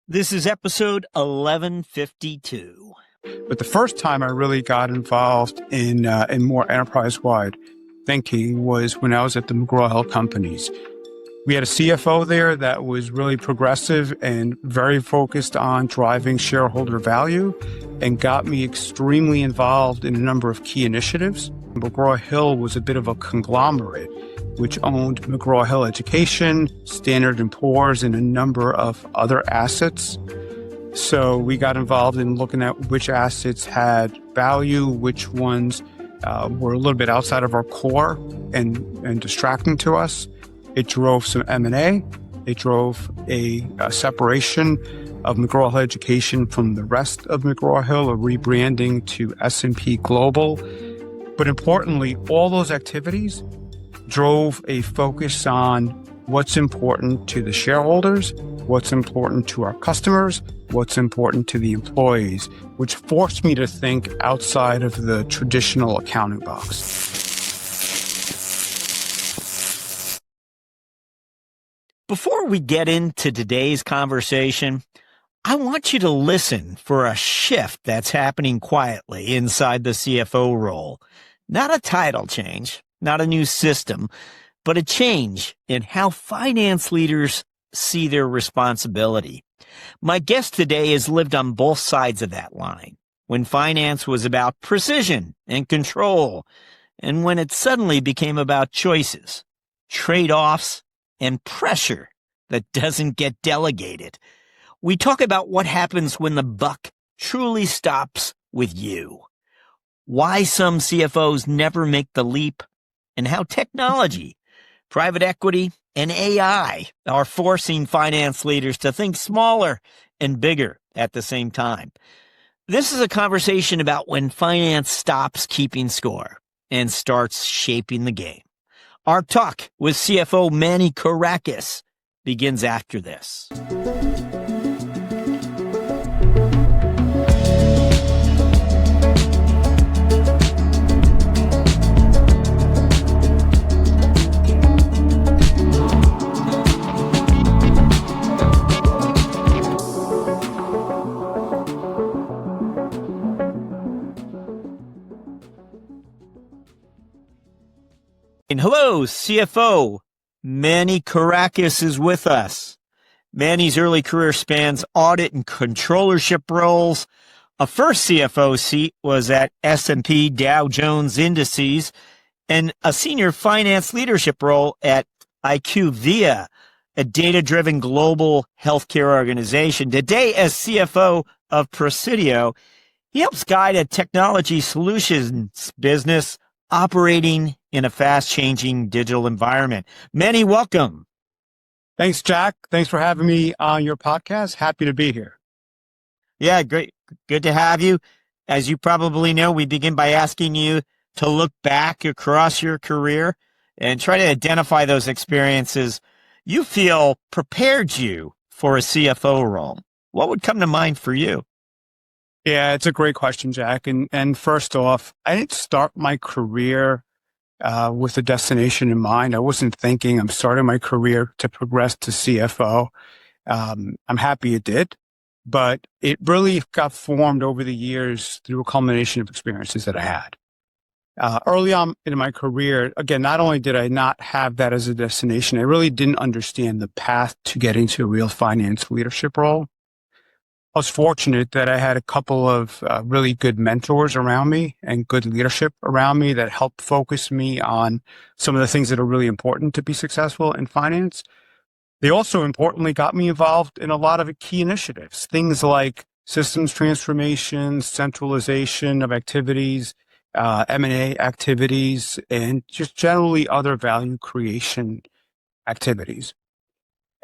This is episode 1152. But the first time I really got involved in more enterprise-wide thinking was when I was at the McGraw Hill companies. We had a CFO there that was really progressive and very focused on driving shareholder value and got me extremely involved in a number of key initiatives. McGraw Hill was a bit of a conglomerate, which owned McGraw Hill Education, Standard & Poor's, and a number of other assets. So we got involved in looking at which assets had value, which ones were a little bit outside of our core and distracting to us. It drove some M&A. It drove a separation of McGraw Hill Education from the rest of McGraw Hill, a rebranding to S&P Global. But importantly, all those activities drove a focus on what's important to the shareholders, what's important to our customers, what's important to the employees, which forced me to think outside of the traditional accounting box. Before we get into today's conversation, I want you to listen for a shift that's happening quietly inside the CFO role. Not a title change, not a new system, but a change in how finance leaders see their responsibility. My guest today has lived on both sides of that line, when finance was about precision and control, and when it suddenly became about choices, trade-offs, and pressure that doesn't get delegated. We talk about what happens when the buck truly stops with you, why some CFOs never make the leap, and how technology, private equity, and AI are forcing finance leaders to think smaller and bigger at the same time. This is a conversation about when finance stops keeping score and starts shaping the game. Our talk with CFO Manny Korakis begins after this. And hello, CFO. Manny Korakis is with us. Manny's early career spans audit and controllership roles. A first CFO seat was at S&P Dow Jones Indices and a senior finance leadership role at IQVIA, a data-driven global healthcare organization. Today, as CFO of Presidio, he helps guide a technology solutions business operating in a fast-changing digital environment. Manny, welcome. Thanks, Jack. Thanks for having me on your podcast. Happy to be here. Yeah, great. Good to have you. As you probably know, we begin by asking you to look back across your career and try to identify those experiences you feel prepared you for a CFO role. What would come to mind for you? Yeah, it's a great question, Jack. And first off, I didn't start my career with a destination in mind. I wasn't thinking I'm starting my career to progress to CFO. I'm happy it did, but it really got formed over the years through a culmination of experiences that I had. Early on in my career, again, not only did I not have that as a destination, I really didn't understand the path to getting to a real finance leadership role. I was fortunate that I had a couple of really good mentors around me and good leadership around me that helped focus me on some of the things that are really important to be successful in finance. They also importantly got me involved in a lot of key initiatives, things like systems transformation, centralization of activities, M&A activities, and just generally other value creation activities.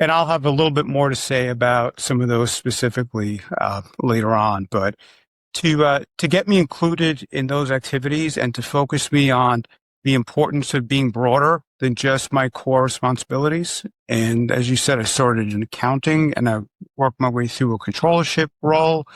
And I'll have a little bit more to say about some of those specifically later on. But to get me included in those activities and to focus me on the importance of being broader than just my core responsibilities. And as you said, I started in accounting and I worked my way through a controllership role.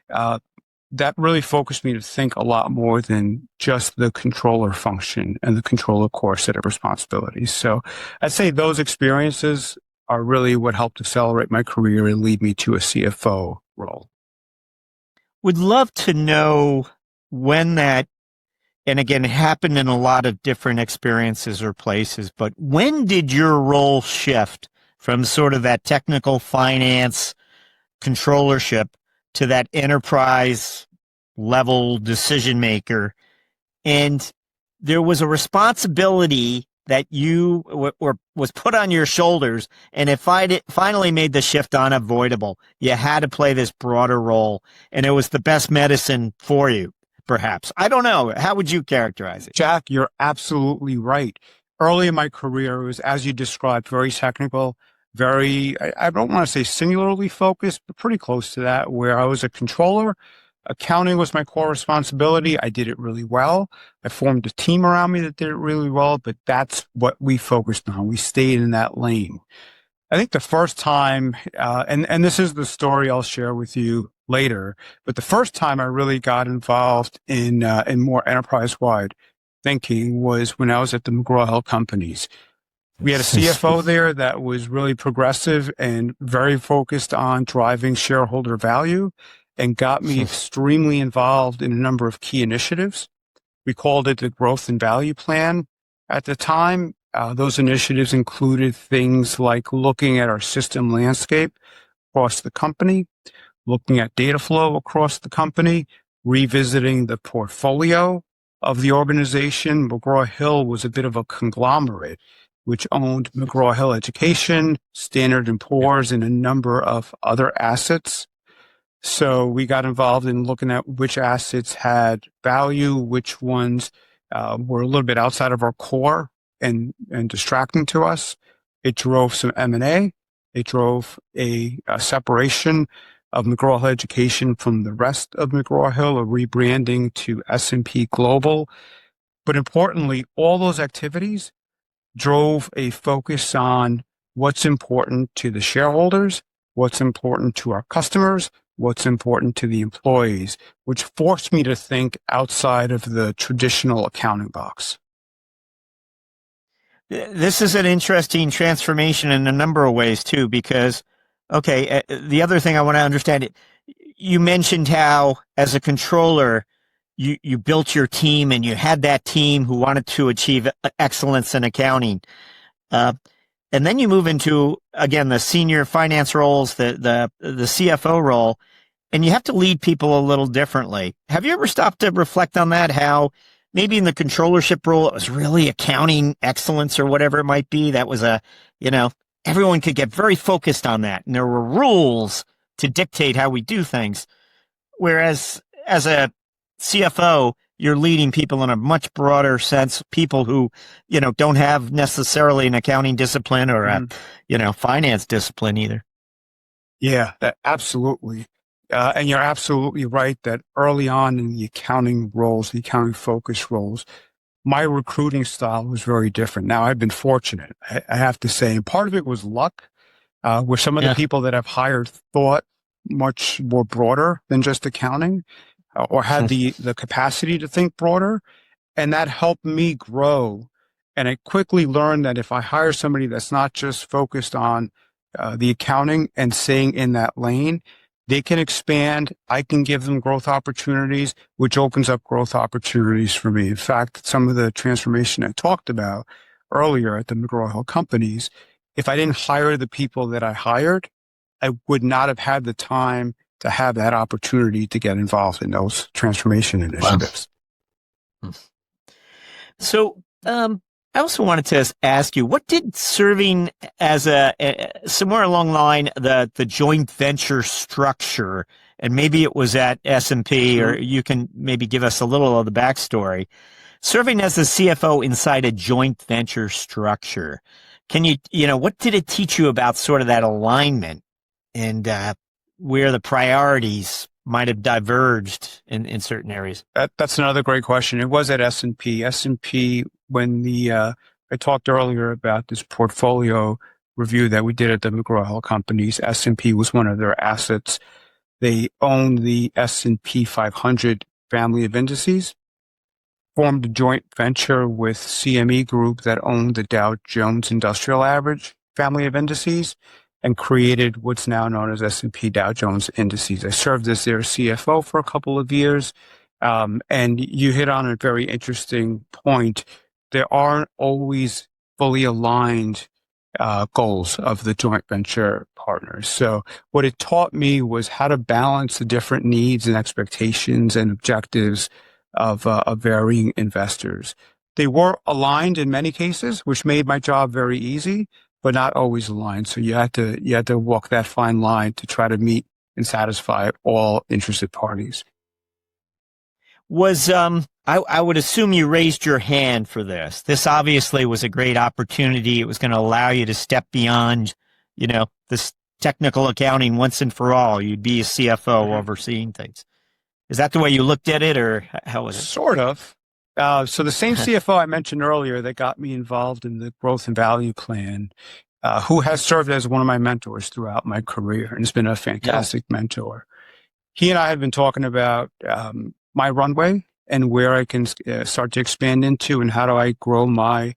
That really focused me to think a lot more than just the controller function and the controller core set of responsibilities. So I'd say those experiences are really what helped accelerate my career and lead me to a CFO role. Would love to know when that, and again, it happened in a lot of different experiences or places, but when did your role shift from sort of that technical finance controllership to that enterprise level decision maker? And there was a responsibility that or was put on your shoulders, and it finally made the shift unavoidable. You had to play this broader role, and it was the best medicine for you, perhaps. I don't know. How would you characterize it? Jack, you're absolutely right. Early in my career, it was, as you described, very technical, I don't want to say singularly focused, but pretty close to that, where I was a controller. Accounting was my core responsibility. I did it really well. I formed a team around me that did it really well, but that's what we focused on. We stayed in that lane. I think the first time, and this is the story I'll share with you later, but the first time I really got involved in more enterprise-wide thinking was when I was at the McGraw Hill companies. We had a CFO there that was really progressive and very focused on driving shareholder value and got me extremely involved in a number of key initiatives. We called it the Growth and Value Plan at the time. Those initiatives included things like looking at our system landscape across the company, looking at data flow across the company, revisiting the portfolio of the organization. McGraw Hill was a bit of a conglomerate, which owned McGraw Hill Education, Standard & Poor's, and a number of other assets. So we got involved in looking at which assets had value, which ones were a little bit outside of our core and distracting to us. It drove some M&A. It drove a separation of McGraw Hill Education from the rest of McGraw Hill, a rebranding to S&P Global. But importantly, all those activities drove a focus on what's important to the shareholders, what's important to our customers, what's important to the employees, which forced me to think outside of the traditional accounting box. This is an interesting transformation in a number of ways too, because, okay, the other thing I want to understand, you mentioned how as a controller, you built your team and you had that team who wanted to achieve excellence in accounting. And then you move into, again, the senior finance roles, the CFO role, and you have to lead people a little differently. Have you ever stopped to reflect on that? How maybe in the controllership role, it was really accounting excellence or whatever it might be. That was everyone could get very focused on that. And there were rules to dictate how we do things. Whereas as a CFO, you're leading people in a much broader sense, people who, don't have necessarily an accounting discipline or a, finance discipline either. Yeah, absolutely. And you're absolutely right that early on in the accounting roles, the accounting focus roles, my recruiting style was very different. Now, I've been fortunate, I have to say, and part of it was luck, where some of the people that I've hired thought much more broader than just accounting, or had the capacity to think broader. And that helped me grow. And I quickly learned that if I hire somebody that's not just focused on the accounting and staying in that lane, they can expand. I can give them growth opportunities, which opens up growth opportunities for me. In fact, some of the transformation I talked about earlier at the McGraw Hill companies, if I didn't hire the people that I hired, I would not have had the time to have that opportunity to get involved in those transformation initiatives. Wow. So, I also wanted to ask you, what did serving as somewhere along the line, the joint venture structure, and maybe it was at S&P, or you can maybe give us a little of the backstory, serving as a CFO inside a joint venture structure. Can you, what did it teach you about sort of that alignment and where the priorities might have diverged in certain areas? That's another great question. It was at S&P. S&P, when I talked earlier about this portfolio review that we did at the McGraw Hill companies, S&P was one of their assets. They owned the S&P 500 family of indices, formed a joint venture with CME Group that owned the Dow Jones Industrial Average family of indices and created what's now known as S&P Dow Jones Indices. I served as their CFO for a couple of years. And you hit on a very interesting point. There aren't always fully aligned goals of the joint venture partners. So what it taught me was how to balance the different needs and expectations and objectives of varying investors. They were aligned in many cases, which made my job very easy, but not always aligned. So you had to walk that fine line to try to meet and satisfy all interested parties. Was I would assume you raised your hand for this. This obviously was a great opportunity. It was going to allow you to step beyond, this technical accounting once and for all. You'd be a CFO overseeing things. Is that the way you looked at it, or how was it? Sort of. So the same CFO I mentioned earlier that got me involved in the growth and value plan, who has served as one of my mentors throughout my career and has been a fantastic mentor. He and I have been talking about my runway and where I can start to expand into and how do I grow my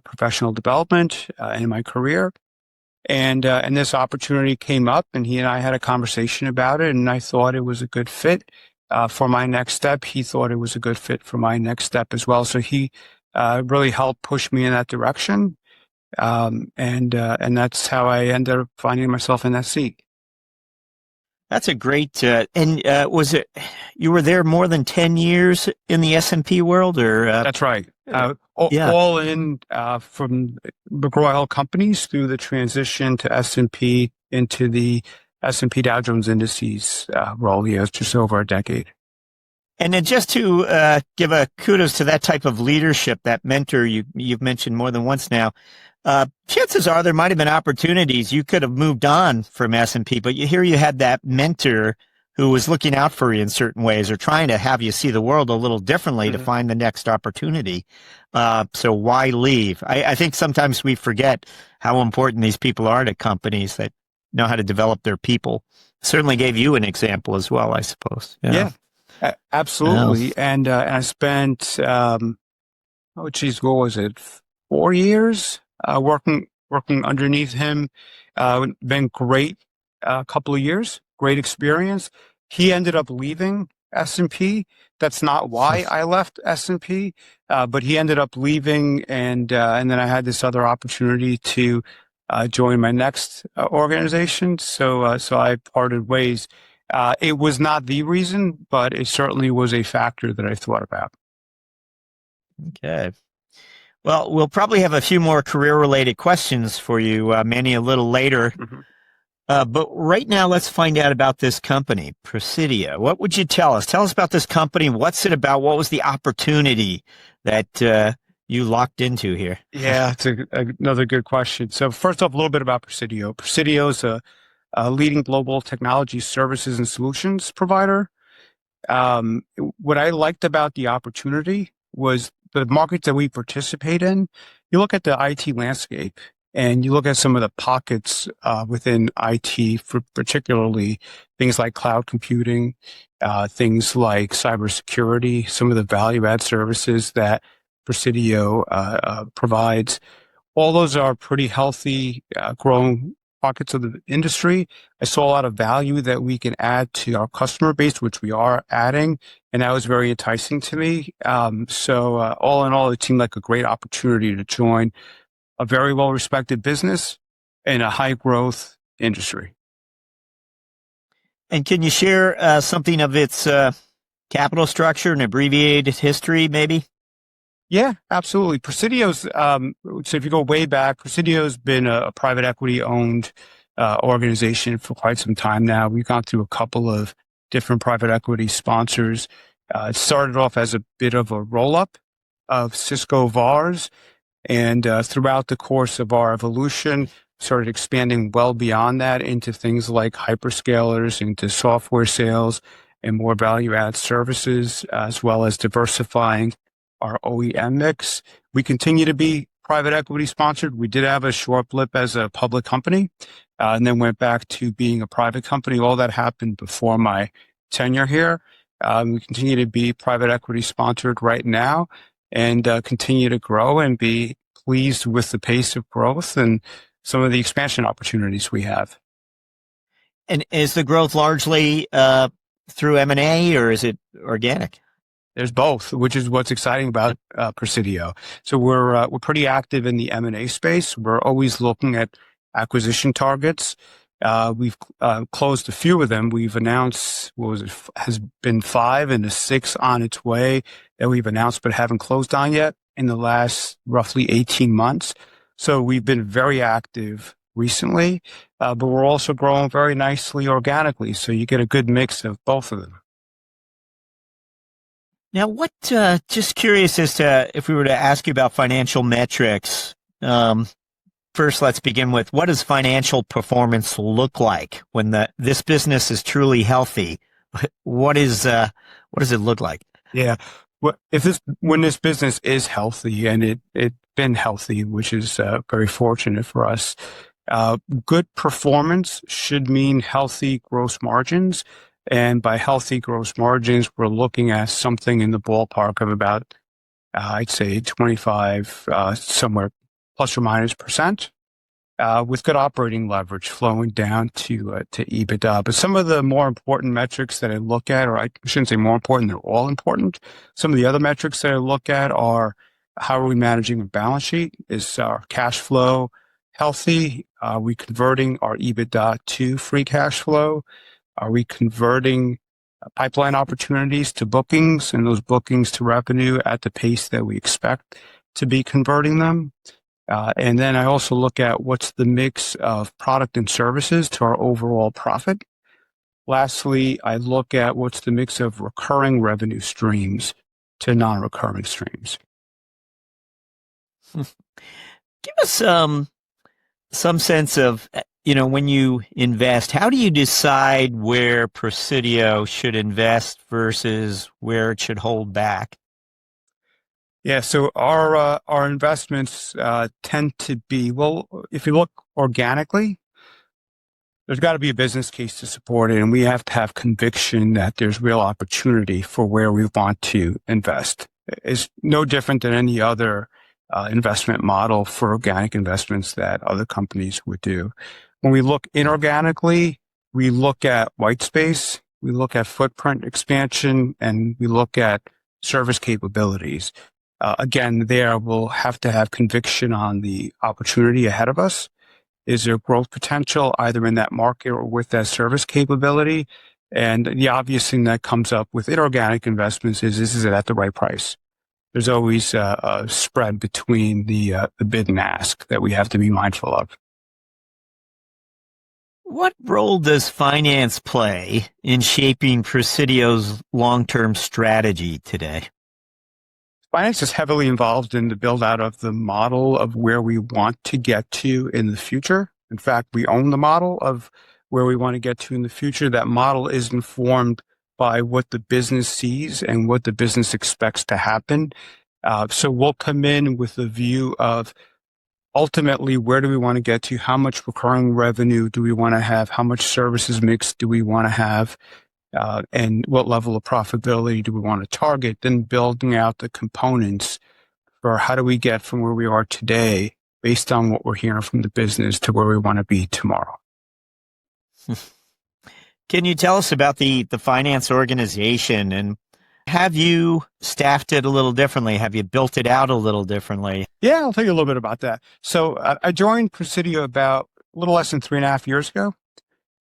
professional development in my career. And this opportunity came up, and he and I had a conversation about it, and I thought it was a good fit for my next step. He thought it was a good fit for my next step as well. So he really helped push me in that direction. And that's how I ended up finding myself in that seat. That's a great, and was it, you were there more than 10 years in the S&P world, or? That's right. All in from McGraw Hill companies through the transition to S&P into the S&P Dow Jones Indices role. Yeah, it's just over a decade. And then just to give a kudos to that type of leadership, that mentor you've mentioned more than once now, chances are there might have been opportunities you could have moved on from S&P, but here you had that mentor who was looking out for you in certain ways or trying to have you see the world a little differently to find the next opportunity. So why leave? I think sometimes we forget how important these people are to companies that know how to develop their people. Certainly gave you an example as well, I suppose. Yeah, absolutely. And I spent, what was it? 4 years working underneath him. Been great couple of years, great experience. He ended up leaving S&P. That's not why I left S&P, but he ended up leaving, and then I had this other opportunity to join my next organization. So I parted ways. It was not the reason, but it certainly was a factor that I thought about. Okay. Well, we'll probably have a few more career-related questions for you, Manny, a little later. But right now, let's find out about this company, Presidio. What would you tell us? Tell us about this company. What's it about? What was the opportunity that you locked into here? Yeah, it's another good question. So first off, a little bit about Presidio. Presidio is a leading global technology services and solutions provider. What I liked about the opportunity was the markets that we participate in. You look at the IT landscape and you look at some of the pockets within IT, for particularly things like cloud computing, things like cybersecurity, some of the value-add services that Presidio provides. All those are pretty healthy, growing pockets of the industry. I saw a lot of value that we can add to our customer base, which we are adding, and that was very enticing to me. So all in all, it seemed like a great opportunity to join a very well-respected business in a high-growth industry. And can you share something of its capital structure and abbreviated history, maybe? Yeah, absolutely. Presidio's, so if you go way back, Presidio's been a private equity owned organization for quite some time now. We've gone through a couple of different private equity sponsors. It started off as a bit of a roll-up of Cisco VARs, and throughout the course of our evolution, started expanding well beyond that into things like hyperscalers, into software sales, and more value-add services, as well as diversifying our OEM mix. We continue to be private equity sponsored. We did have a short blip as a public company, and then went back to being a private company. All that happened before my tenure here. We continue to be private equity sponsored right now, and continue to grow and be pleased with the pace of growth. And some of the expansion opportunities we have. And is the growth largely through M&A, or is it organic? There's both, which is what's exciting about Presidio. So we're pretty active in the M&A space. We're always looking at acquisition targets. We've closed a few of them. We've announced has been 5 and a 6 on its way that we've announced but haven't closed on yet in the last roughly 18 months. So we've been very active recently, but we're also growing very nicely organically. So you get a good mix of both of them. Now, just curious as to if we were to ask you about financial metrics, first, let's begin with what does financial performance look like when this business is truly healthy? What does it look like? Yeah. Well, when this business is healthy, and it's been healthy, which is very fortunate for us, good performance should mean healthy gross margins. And by healthy gross margins, we're looking at something in the ballpark of about, I'd say 25, somewhere plus or minus %, with good operating leverage flowing down to EBITDA. But some of the more important metrics that I look at, or I shouldn't say more important, they're all important. Some of the other metrics that I look at are how are we managing the balance sheet? Is our cash flow healthy? Are we converting our EBITDA to free cash flow? Are we converting pipeline opportunities to bookings and those bookings to revenue at the pace that we expect to be converting them? And then I also look at what's the mix of product and services to our overall profit. Lastly, I look at what's the mix of recurring revenue streams to non-recurring streams. Give us some sense of, when you invest, how do you decide where Presidio should invest versus where it should hold back? Yeah, so our investments tend to be, well, if you look organically, there's got to be a business case to support it, and we have to have conviction that there's real opportunity for where we want to invest. It's no different than any other investment model for organic investments that other companies would do. When we look inorganically, we look at white space, we look at footprint expansion, and we look at service capabilities. Again, there we'll have to have conviction on the opportunity ahead of us. Is there growth potential either in that market or with that service capability? And the obvious thing that comes up with inorganic investments is it at the right price? There's always a spread between the bid and ask that we have to be mindful of. What role does finance play in shaping Presidio's long-term strategy today? Finance is heavily involved in the build out of the model of where we want to get to in the future. In fact, we own the model of where we want to get to in the future. That model is informed by what the business sees and what the business expects to happen. So we'll come in with a view of ultimately, where do we want to get to? How much recurring revenue do we want to have? How much services mix do we want to have? And what level of profitability do we want to target? Then building out the components for how do we get from where we are today based on what we're hearing from the business to where we want to be tomorrow. Can you tell us about the finance organization, and have you staffed it a little differently? Have you built it out a little differently? Yeah, I'll tell you a little bit about that. So I joined Presidio about a little less than 3.5 years ago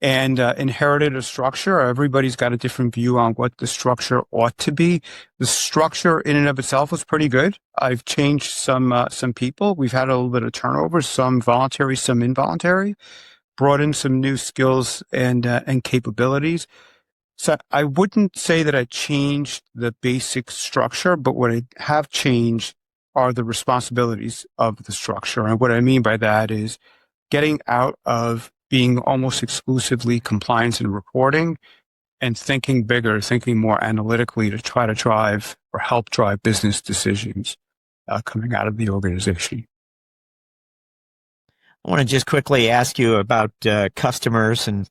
and inherited a structure. Everybody's got a different view on what the structure ought to be. The structure in and of itself was pretty good. I've changed some people. We've had a little bit of turnover, some voluntary, some involuntary, brought in some new skills and capabilities. So I wouldn't say that I changed the basic structure, but what I have changed are the responsibilities of the structure. And what I mean by that is getting out of being almost exclusively compliance and reporting and thinking bigger, thinking more analytically to try to drive or help drive business decisions coming out of the organization. I want to just quickly ask you about customers and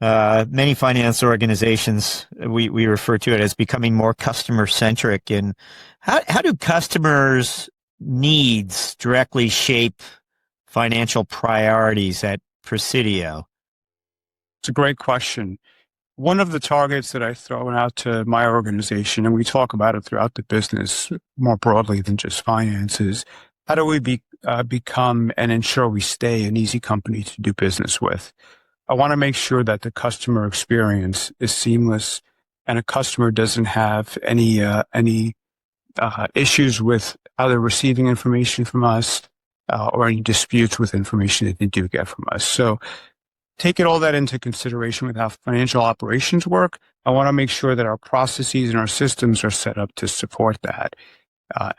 many finance organizations, we refer to it as becoming more customer-centric. And how do customers' needs directly shape financial priorities at Presidio? It's a great question. One of the targets that I throw out to my organization, and we talk about it throughout the business more broadly than just finances, how do we become and ensure we stay an easy company to do business with? I want to make sure that the customer experience is seamless and a customer doesn't have any issues with how they're receiving information from us or any disputes with information that they do get from us. So taking all that into consideration with how financial operations work, I want to make sure that our processes and our systems are set up to support that.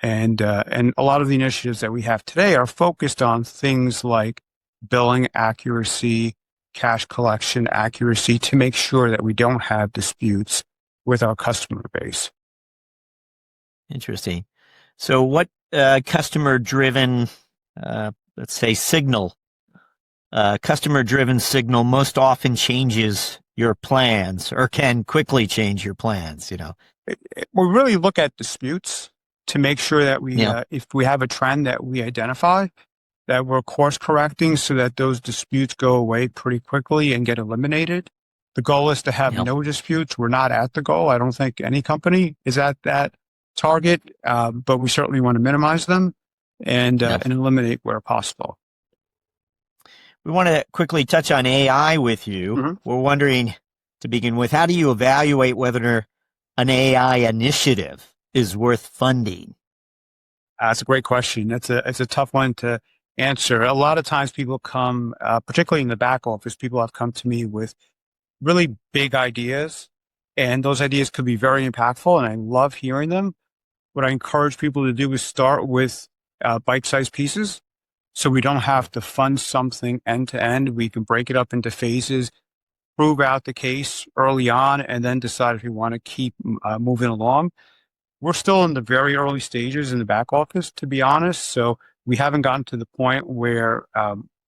And a lot of the initiatives that we have today are focused on things like billing accuracy, cash collection accuracy, to make sure that we don't have disputes with our customer base. Interesting. So what customer-driven, let's say, customer-driven signal most often changes your plans or can quickly change your plans, We really look at disputes to make sure that if we have a trend that we identify, that we're course correcting so that those disputes go away pretty quickly and get eliminated. The goal is to have no disputes. We're not at the goal. I don't think any company is at that target, but we certainly want to minimize them and eliminate where possible. We want to quickly touch on AI with you. Mm-hmm. We're wondering, to begin with, how do you evaluate whether an AI initiative is worth funding? That's a great question. It's a tough one to answer. A lot of times people come, particularly in the back office, people have come to me with really big ideas, and those ideas could be very impactful, and I love hearing them. What I encourage people to do is start with bite-sized pieces, so we don't have to fund something end to end. We can break it up into phases, prove out the case early on, and then decide if we want to keep moving along. We're still in the very early stages in the back office, to be honest. So we haven't gotten to the point where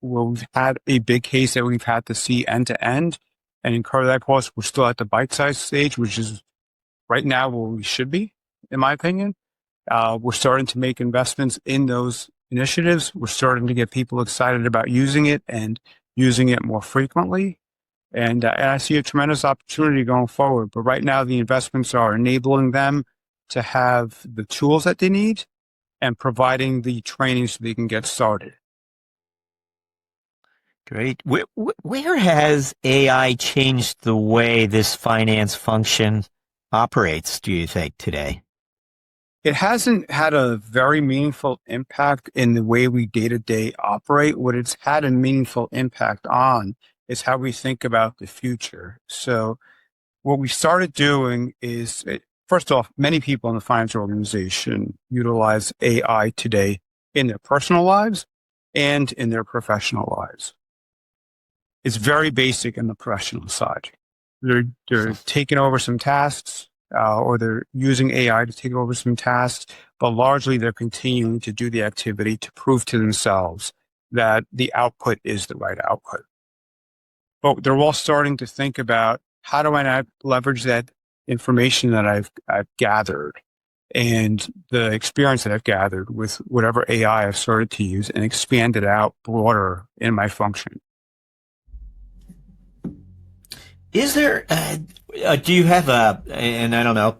we've had a big case that we've had to see end to end and incur that cost. We're still at the bite-sized stage, which is right now where we should be, in my opinion. We're starting to make investments in those initiatives. We're starting to get people excited about using it and using it more frequently. And I see a tremendous opportunity going forward. But right now, the investments are enabling them to have the tools that they need and providing the training so they can get started. Great. Where has AI changed the way this finance function operates, do you think, today? It hasn't had a very meaningful impact in the way we day-to-day operate. What it's had a meaningful impact on is how we think about the future. So what we started doing is, first off, many people in the finance organization utilize AI today in their personal lives and in their professional lives. It's very basic in the professional side. They're taking over some tasks, or they're using AI to take over some tasks, but largely they're continuing to do the activity to prove to themselves that the output is the right output. But they're all starting to think about, how do I leverage that information that I've gathered and the experience that I've gathered with whatever AI I've started to use and expand it out broader in my function. Is there, do you have and I don't know,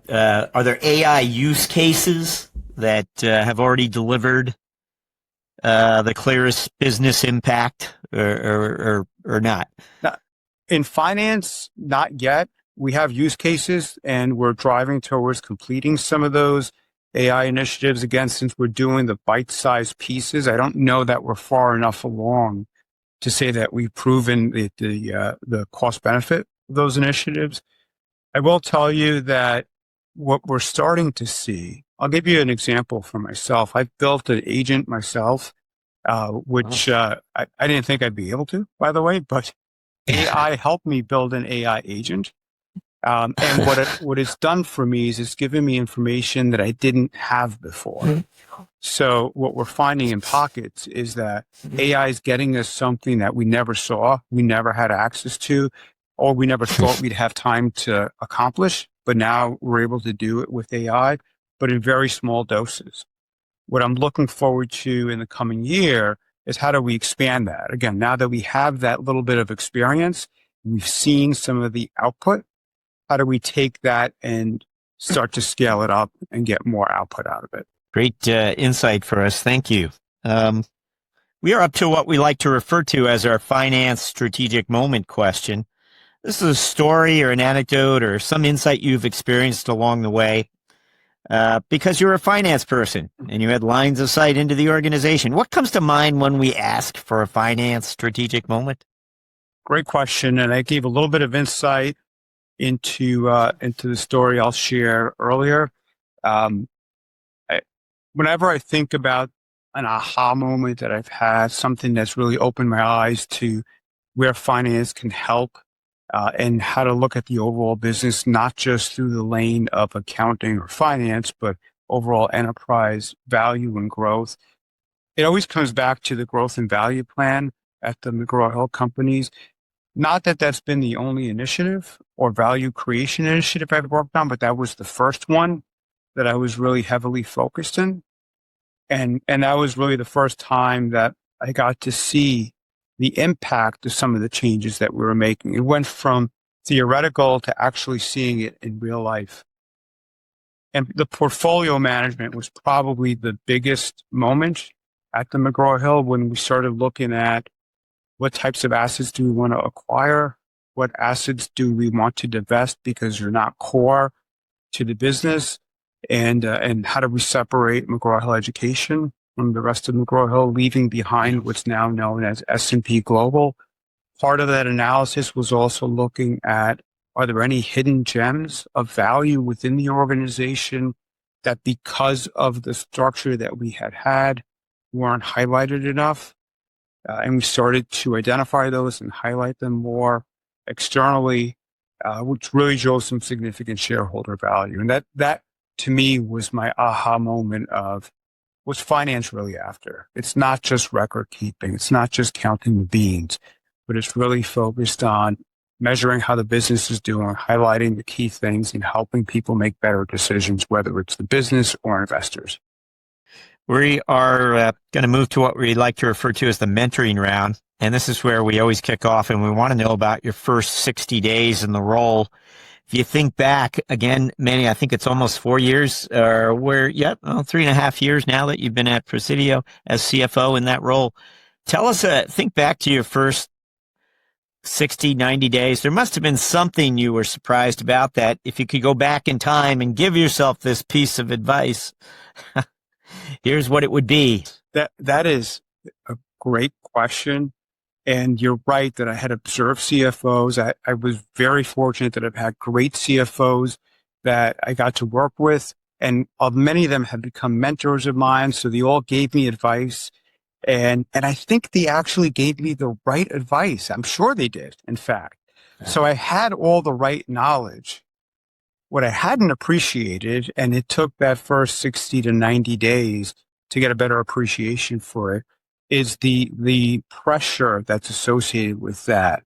are there AI use cases that have already delivered the clearest business impact or not? In finance, not yet. We have use cases and we're driving towards completing some of those AI initiatives. Again, since we're doing the bite-sized pieces, I don't know that we're far enough along to say that we've proven the cost benefit of those initiatives. I will tell you that what we're starting to see, I'll give you an example for myself. I've built an agent myself, which I didn't think I'd be able to, by the way, but AI helped me build an AI agent. And what it's done for me is it's given me information that I didn't have before. So what we're finding in pockets is that AI is getting us something that we never saw, we never had access to, or we never thought we'd have time to accomplish. But now we're able to do it with AI, but in very small doses. What I'm looking forward to in the coming year is how do we expand that? Again, now that we have that little bit of experience, we've seen some of the output. How do we take that and start to scale it up and get more output out of it? Great insight for us. Thank you. We are up to what we like to refer to as our finance strategic moment question. This is a story or an anecdote or some insight you've experienced along the way because you're a finance person and you had lines of sight into the organization. What comes to mind when we ask for a finance strategic moment? Great question. And I gave a little bit of insight into the story I'll share earlier. Whenever I think about an aha moment that I've had, something that's really opened my eyes to where finance can help and how to look at the overall business, not just through the lane of accounting or finance, but overall enterprise value and growth. It always comes back to the growth and value plan at the McGraw Hill companies. Not that that's been the only initiative or value creation initiative I've worked on, but that was the first one that I was really heavily focused in. And that was really the first time that I got to see the impact of some of the changes that we were making. It went from theoretical to actually seeing it in real life. And the portfolio management was probably the biggest moment at the McGraw Hill when we started looking at what types of assets do we want to acquire? What assets do we want to divest because they're not core to the business? And how do we separate McGraw Hill Education from the rest of McGraw Hill, leaving behind what's now known as S&P Global? Part of that analysis was also looking at, are there any hidden gems of value within the organization that because of the structure that we had weren't highlighted enough? And we started to identify those and highlight them more externally, which really drove some significant shareholder value. And that to me was my aha moment of what's finance really after. It's not just record keeping. It's not just counting the beans, but it's really focused on measuring how the business is doing, highlighting the key things and helping people make better decisions, whether it's the business or investors. We are going to move to what we like to refer to as the mentoring round. And this is where we always kick off and we want to know about your first 60 days in the role. If you think back again, Manny, I think it's almost 4 years or 3.5 years now that you've been at Presidio as CFO in that role. Tell us, think back to your first 60, 90 days. There must have been something you were surprised about that if you could go back in time and give yourself this piece of advice, here's what it would be. That is a great question. And you're right that I had observed CFOs. I was very fortunate that I've had great CFOs that I got to work with. And many of them have become mentors of mine. So they all gave me advice. And I think they actually gave me the right advice. I'm sure they did, in fact. So I had all the right knowledge. What I hadn't appreciated, and it took that first 60 to 90 days to get a better appreciation for it, is the pressure that's associated with that.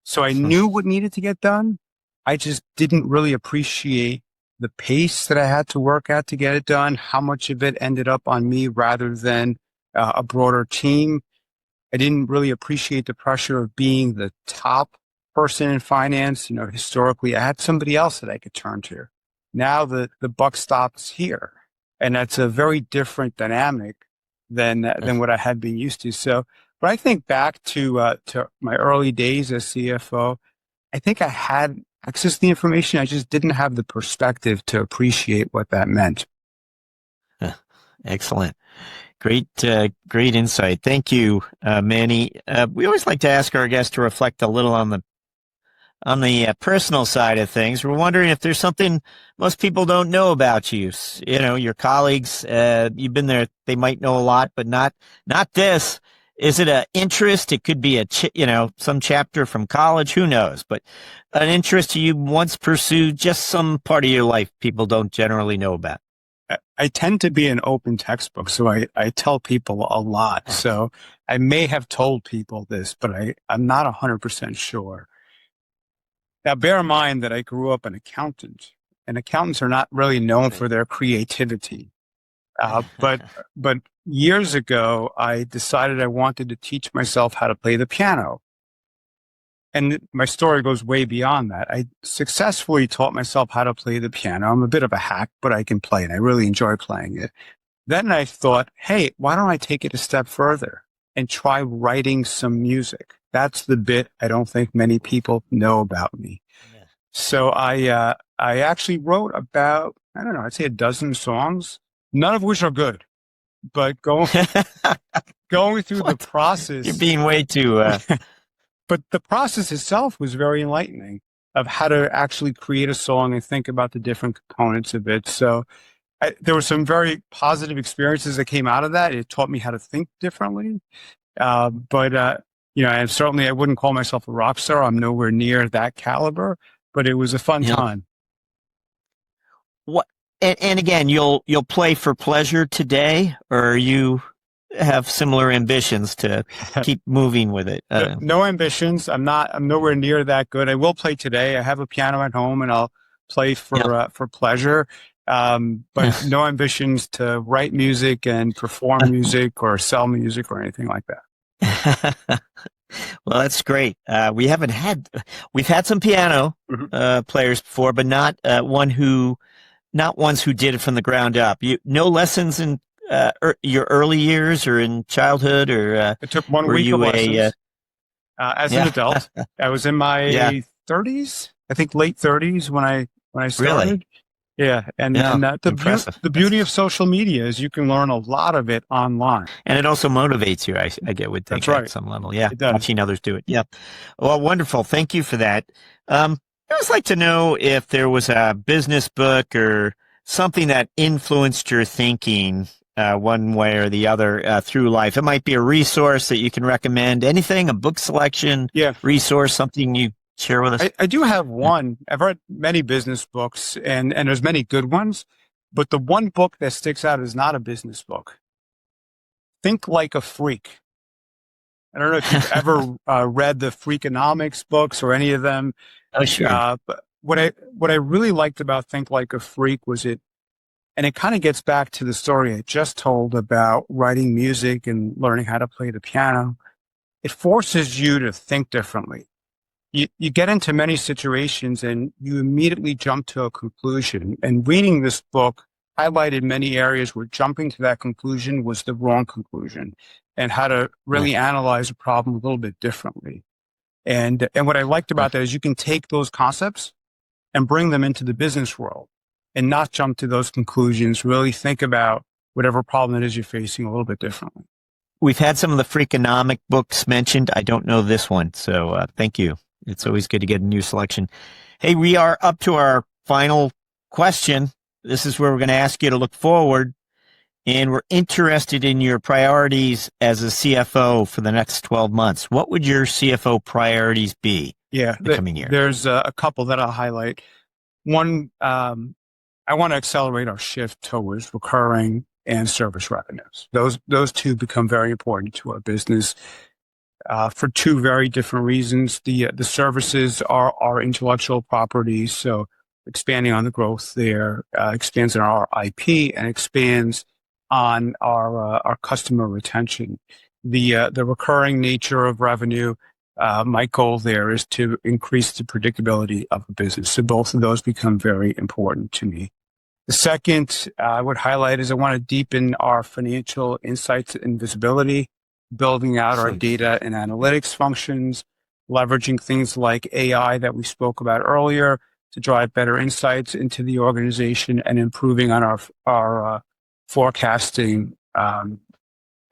So I knew what needed to get done. I just didn't really appreciate the pace that I had to work at to get it done, how much of it ended up on me rather than a broader team. I didn't really appreciate the pressure of being the top person in finance. Historically, I had somebody else that I could turn to. Now the buck stops here. And that's a very different dynamic than what I had been used to. So when I think back to my early days as CFO, I think I had access to the information. I just didn't have the perspective to appreciate what that meant. Excellent. Great insight. Thank you, Manny. We always like to ask our guests to reflect a little on the personal side of things. We're wondering if there's something most people don't know about you. Your colleagues, you've been there, they might know a lot, but not this. Is it an interest? It could be some chapter from college, who knows, but an interest you once pursued, just some part of your life people don't generally know about. I tend to be an open textbook, so I tell people a lot. So I may have told people this, but I'm not 100% sure. Now, bear in mind that I grew up an accountant, and accountants are not really known for their creativity. But years ago, I decided I wanted to teach myself how to play the piano. And my story goes way beyond that. I successfully taught myself how to play the piano. I'm a bit of a hack, but I can play it. I really enjoy playing it. Then I thought, hey, why don't I take it a step further and try writing some music? That's the bit I don't think many people know about me. Yeah. So I actually wrote about, I don't know, I'd say a dozen songs, none of which are good, but going through the process. You're being way too... But the process itself was very enlightening of how to actually create a song and think about the different components of it. So there were some very positive experiences that came out of that. It taught me how to think differently. But and certainly I wouldn't call myself a rock star. I'm nowhere near that caliber, but it was a fun time. What? And again, you'll play for pleasure today, or you have similar ambitions to keep moving with it? No ambitions. I'm nowhere near that good. I will play today. I have a piano at home and I'll play for pleasure. But no ambitions to write music and perform music or sell music or anything like that. Well, that's great. We've had some piano players before, but not ones who did it from the ground up. No lessons in your early years or in childhood, or it took 1 week of lessons as an adult. I was in my 30s, I think late 30s when I started. Really? Yeah, and the beauty of social media is you can learn a lot of it online, and it also motivates you. I would think that's right. At some level, watching others do it. Yeah, well, wonderful. Thank you for that. I always like to know if there was a business book or something that influenced your thinking one way or the other through life. It might be a resource that you can recommend. Anything, a book selection, resource, something you share with us? I do have one. I've read many business books, and there's many good ones, but the one book that sticks out is not a business book. Think Like a Freak. I don't know if you've ever read the Freakonomics books or any of them. Oh, sure. But what I really liked about Think Like a Freak was and it kind of gets back to the story I just told about writing music and learning how to play the piano. It forces you to think differently. You get into many situations and you immediately jump to a conclusion. And reading this book highlighted many areas where jumping to that conclusion was the wrong conclusion, and how to really analyze a problem a little bit differently. And what I liked about that is you can take those concepts and bring them into the business world, and not jump to those conclusions. Really think about whatever problem it is you're facing a little bit differently. We've had some of the Freakonomic books mentioned. I don't know this one, so thank you. It's always good to get a new selection. Hey, we are up to our final question. This is where we're going to ask you to look forward, and we're interested in your priorities as a CFO for the next 12 months. What would your CFO priorities be the coming year? There's a couple that I'll highlight. One, I want to accelerate our shift towards recurring and service revenues. Those two become very important to our business for two very different reasons. The services are our intellectual property, so expanding on the growth there expands on our IP and expands on our customer retention. The recurring nature of revenue. My goal there is to increase the predictability of the business. So both of those become very important to me. The second I would highlight is I want to deepen our financial insights and visibility, building out our data and analytics functions, leveraging things like AI that we spoke about earlier to drive better insights into the organization, and improving on our forecasting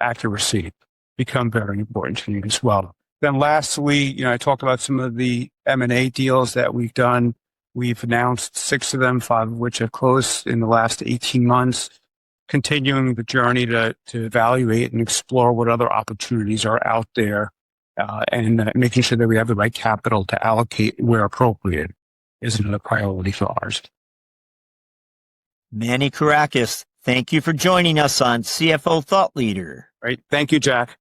accuracy become very important to me as well. Then lastly, I talked about some of the M&A deals that we've done. We've announced 6 of them, 5 of which have closed in the last 18 months, continuing the journey to evaluate and explore what other opportunities are out there, and making sure that we have the right capital to allocate where appropriate is another priority for ours. Manny Korakis, thank you for joining us on CFO Thought Leader. Right. Thank you, Jack.